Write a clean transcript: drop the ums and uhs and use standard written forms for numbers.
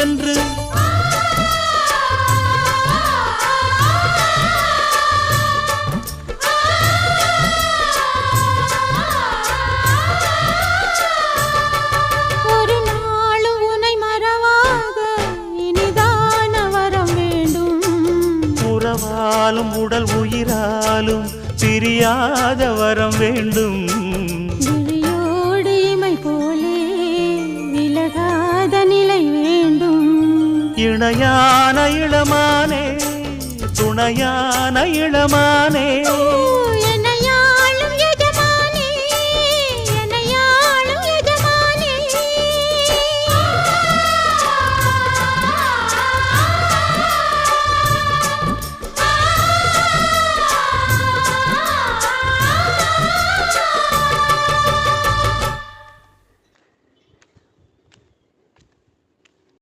என்று ஒரு நாளும் உனை மறவாத இனிதான வரம் வேண்டும். உறவாலும் உடல் உயிராலும் பிரியாத வரம் வேண்டும். விழியோடு இமை போலே விலகாத நிலை வேண்டும். இணையான இளமானே துணையான இளமானே